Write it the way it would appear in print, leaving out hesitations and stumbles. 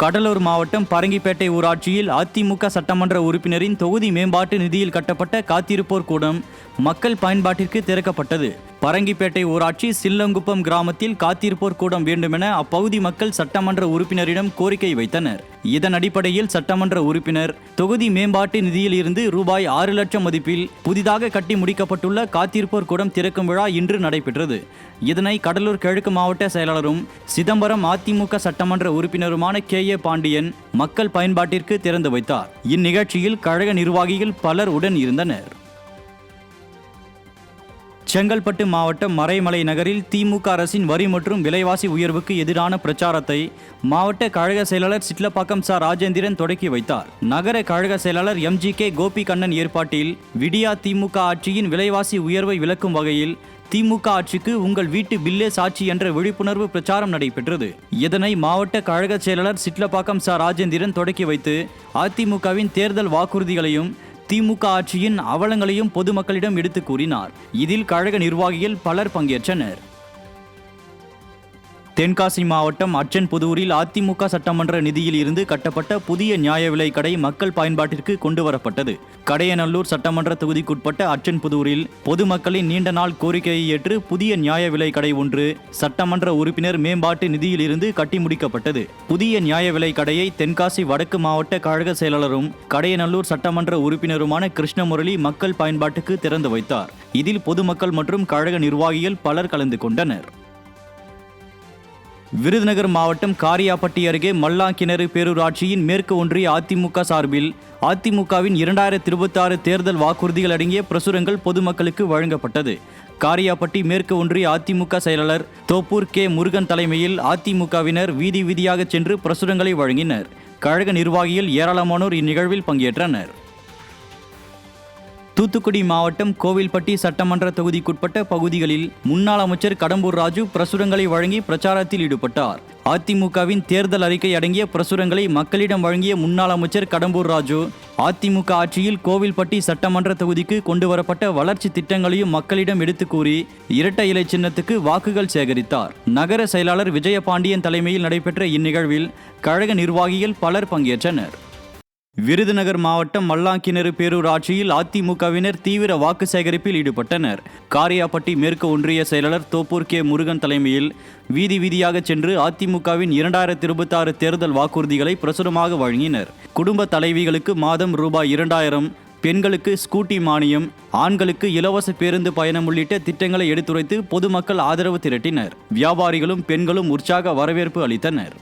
கடலூர் மாவட்டம் பரங்கிப்பேட்டை ஊராட்சியில் அதிமுக சட்டமன்ற உறுப்பினரின் தொகுதி மேம்பாட்டு நிதியில் கட்டப்பட்ட காத்திருப்போர் கூடம் மக்கள் பயன்பாட்டிற்கு திறக்கப்பட்டது. பரங்கிப்பேட்டை ஊராட்சி சில்லங்குப்பம் கிராமத்தில் காத்திருப்போர் கூடம் வேண்டுமென அப்பகுதி மக்கள் சட்டமன்ற உறுப்பினரிடம் கோரிக்கை வைத்தனர். இதன் அடிப்படையில் சட்டமன்ற உறுப்பினர் தொகுதி மேம்பாட்டு நிதியில் இருந்து ரூபாய் 6 லட்சம் மதிப்பில் புதிதாக கட்டி முடிக்கப்பட்டுள்ள காத்திருப்போர் கூடம் திறக்கும் விழா இன்று நடைபெற்றது. இதனை கடலூர் கிழக்கு மாவட்ட செயலாளரும் சிதம்பரம் அதிமுக சட்டமன்ற உறுப்பினருமான KA பாண்டியன் மக்கள் பயன்பாட்டிற்கு திறந்து வைத்தார். இந்நிகழ்ச்சியில் கழக நிர்வாகிகள் பலர் உடன் இருந்தனர். செங்கல்பட்டு மாவட்டம் மறைமலை நகரில் திமுக அரசின் வரி மற்றும் விலைவாசி உயர்வுக்கு எதிரான பிரச்சாரத்தை மாவட்ட கழக செயலாளர் சிட்லப்பாக்கம் ராஜேந்திரன் தொடக்கி வைத்தார். நகர கழக செயலாளர் MGK கோபி கண்ணன் ஏற்பாட்டில் விடியா திமுக ஆட்சியின் விலைவாசி உயர்வை விளக்கும் வகையில் திமுக ஆட்சிக்கு உங்கள் வீட்டு பில்லே சாட்சி என்ற விழிப்புணர்வு பிரச்சாரம் நடைபெற்றது. இதனை மாவட்ட கழக செயலாளர் சிட்லப்பாக்கம் ராஜேந்திரன் தொடக்கி வைத்து அதிமுகவின் தேர்தல் வாக்குறுதிகளையும் திமுக ஆட்சியின் அவலங்களையும் பொதுமக்களிடம் எடுத்து கூறினார். இதில் கழக நிர்வாகிகள் பலர் பங்கேற்றனர். தென்காசி மாவட்டம் அச்சன்புதூரில் அதிமுக சட்டமன்ற நிதியில் இருந்து கட்டப்பட்ட புதிய நியாய விலை கடை மக்கள் பயன்பாட்டிற்கு கொண்டு வரப்பட்டது. கடையநல்லூர் சட்டமன்ற தொகுதிக்குட்பட்ட அச்சன்புதூரில் பொதுமக்களின் நீண்ட நாள் கோரிக்கையை ஏற்று புதிய நியாய விலை கடை ஒன்று சட்டமன்ற உறுப்பினர் மேம்பாட்டு நிதியில் இருந்து கட்டி முடிக்கப்பட்டது. புதிய நியாய விலை கடையை தென்காசி வடக்கு மாவட்ட கழக செயலாளரும் கடையநல்லூர் சட்டமன்ற உறுப்பினருமான கிருஷ்ணமுரளி மக்கள் பயன்பாட்டுக்கு திறந்து வைத்தார். இதில் பொதுமக்கள் மற்றும் கழக நிர்வாகிகள் பலர் கலந்து கொண்டனர். விருதுநகர் மாவட்டம் காரியாபட்டி அருகே மல்லாங்கிணறு பேரூராட்சியின் மேற்கு ஒன்றிய அதிமுக சார்பில் அதிமுகவின் 2026 தேர்தல் வாக்குறுதிகள் அடங்கிய பிரசுரங்கள் பொதுமக்களுக்கு வழங்கப்பட்டது. காரியாபட்டி மேற்கு ஒன்றிய அதிமுக செயலாளர் தோப்பூர் முருகன் தலைமையில் அதிமுகவினர் வீதி வீதியாக சென்று பிரசுரங்களை வழங்கினர். கழக நிர்வாகிகள் ஏராளமானோர் இந்நிகழ்வில் பங்கேற்றனர். தூத்துக்குடி மாவட்டம் கோவில்பட்டி சட்டமன்ற தொகுதிக்குட்பட்ட பகுதிகளில் முன்னாள் அமைச்சர் கடம்பூர் ராஜு பிரசுரங்களை வழங்கி பிரச்சாரத்தில் ஈடுபட்டார். அதிமுகவின் தேர்தல் அறிக்கை அடங்கிய பிரசுரங்களை மக்களிடம் வழங்கிய முன்னாள் அமைச்சர் கடம்பூர் ராஜு அதிமுக ஆட்சியில் கோவில்பட்டி சட்டமன்ற தொகுதிக்கு கொண்டுவரப்பட்ட வளர்ச்சி திட்டங்களையும் மக்களிடம் எடுத்து கூறி இரட்டை இலை சின்னத்துக்கு வாக்குகள் சேகரித்தார். நகர செயலாளர் விஜயபாண்டியன் தலைமையில் நடைபெற்ற இந்நிகழ்வில் கழக நிர்வாகிகள் பலர் பங்கேற்றனர். விருதுநகர் மாவட்டம் மல்லாங்கிணறு பேரூராட்சியில் அதிமுகவினர் தீவிர வாக்கு சேகரிப்பில் ஈடுபட்டனர். காரியாபட்டி மேற்கு ஒன்றிய செயலாளர் தோப்பூர் முருகன் தலைமையில் வீதி வீதியாக சென்று அதிமுகவின் 2026 தேர்தல் வாக்குறுதிகளை பிரசுரமாக வழங்கினர். குடும்ப தலைவிகளுக்கு மாதம் ரூபாய் 2000, பெண்களுக்கு ஸ்கூட்டி மானியம், ஆண்களுக்கு இலவச பேருந்து பயணம் உள்ளிட்ட திட்டங்களை எடுத்துரைத்து பொதுமக்கள் ஆதரவு திரட்டினர். வியாபாரிகளும் பெண்களும் உற்சாக வரவேற்பு அளித்தனர்.